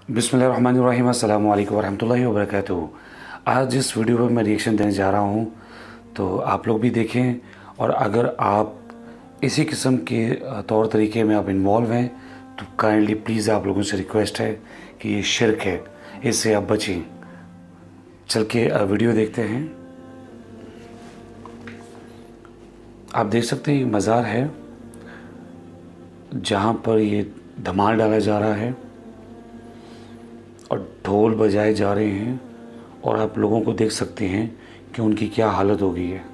बिस्मिल्लाहिर्रहमानिर्रहीम, अस्सलामु अलैकुम वरहमतुल्लाहि वबरकातुहू। आज इस वीडियो पर मैं रिएक्शन देने जा रहा हूँ, तो आप लोग भी देखें। और अगर आप इसी किस्म के तौर तरीके में आप इन्वॉल्व हैं तो काइंडली प्लीज़ आप लोगों से रिक्वेस्ट है कि ये शिर्क है, इससे आप बचें। चल के वीडियो देखते हैं। आप देख सकते हैं ये मज़ार है जहाँ पर ये धमाल डाला जा रहा है और ढोल बजाए जा रहे हैं, और आप लोगों को देख सकते हैं कि उनकी क्या हालत हो गई है।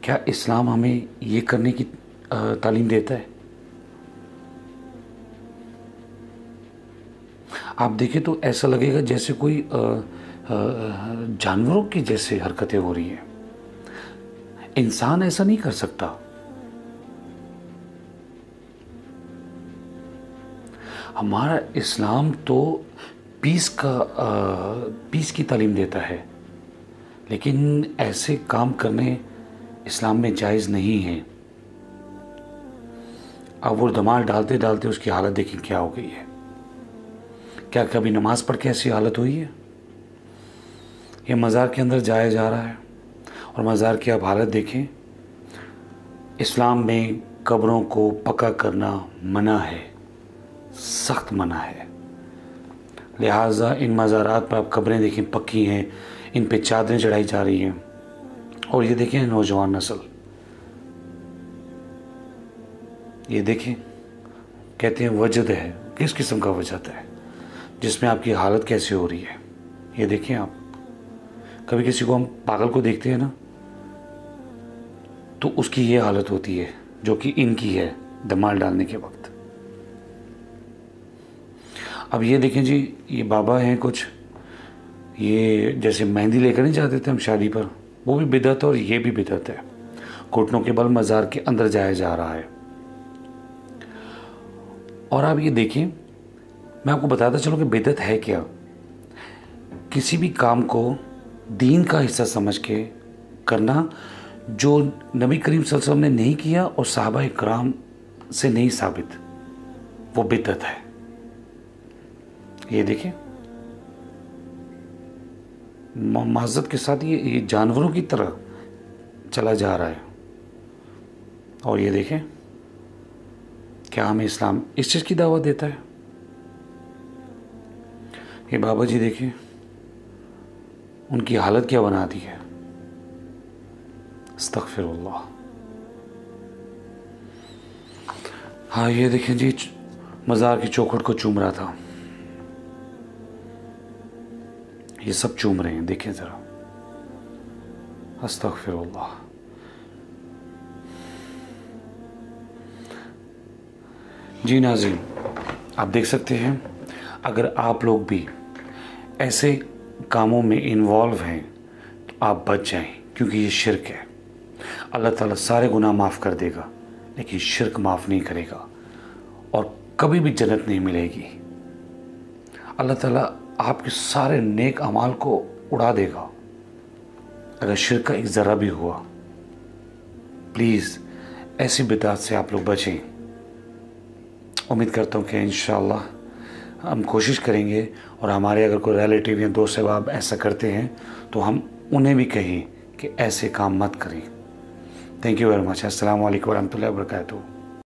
क्या इस्लाम हमें ये करने की तालीम देता है? आप देखें तो ऐसा लगेगा जैसे कोई जानवरों की जैसे हरकतें हो रही हैं। इंसान ऐसा नहीं कर सकता। हमारा इस्लाम तो पीस की तालीम देता है, लेकिन ऐसे काम करने इस्लाम में जायज़ नहीं है। अब वो धमाल डालते डालते उसकी हालत देखें क्या हो गई है। क्या कभी नमाज पढ़ के ऐसी हालत हुई है? ये मज़ार के अंदर जाया जा रहा है और मज़ार की आप हालत देखें। इस्लाम में कब्रों को पक्का करना मना है, सख्त मना है। लिहाजा इन मज़ारात पर आप कब्रें देखें पक्की हैं, इन पे चादरें चढ़ाई जा रही हैं। और ये देखें नौजवान नस्ल, ये देखें, कहते हैं वजद है। किस किस्म का वजद है? जिसमें आपकी हालत कैसे हो रही है। ये देखें आप, कभी किसी को हम पागल को देखते हैं ना, तो उसकी ये हालत होती है जो कि इनकी है धमाल डालने के वक्त। अब ये देखें जी, ये बाबा हैं कुछ, ये जैसे मेहंदी लेकर नहीं जाते थे हम शादी पर, वो भी बिदअत है और ये भी बिदअत है। घुटनों के बल मज़ार के अंदर जाया जा रहा है। और आप ये देखें, मैं आपको बताता चलूँ कि बिदअत है क्या। किसी भी काम को दीन का हिस्सा समझ के करना जो नबी करीम सल्लल्लाहु अलैहि वसल्लम ने नहीं किया और सहाबा इकराम से नहीं साबित, वो बिदअत है। ये देखें, माज़रत के साथ ये जानवरों की तरह चला जा रहा है। और ये देखें, क्या हमें इस्लाम इस चीज़ की दावत देता है? ये बाबा जी देखें, उनकी हालत क्या बना दी है। अस्तगफिरुल्लाह। हाँ, ये देखें जी, मज़ार की चौखट को चूम रहा था। ये सब चूम रहे हैं, देखें ज़रा। अस्तगफिरुल्लाह। जी नाज़रीन, आप देख सकते हैं, अगर आप लोग भी ऐसे कामों में इन्वॉल्व हैं तो आप बच जाएं, क्योंकि ये शिर्क है। अल्लाह ताला सारे गुनाह माफ़ कर देगा, लेकिन शिर्क माफ़ नहीं करेगा और कभी भी जन्नत नहीं मिलेगी। अल्लाह ताला आपके सारे नेक अमाल को उड़ा देगा अगर शिर्क का एक ज़रा भी हुआ। प्लीज़ ऐसी बिदात से आप लोग बचें। उम्मीद करता हूँ कि इंशाअल्लाह हम कोशिश करेंगे, और हमारे अगर कोई रिलेटिव या दोस्त अहबाब ऐसा करते हैं तो हम उन्हें भी कहें कि ऐसे काम मत करें। Thank you very much. अस्सलामु अलैकुम वरहमतुल्लाहि वबरकातुहू।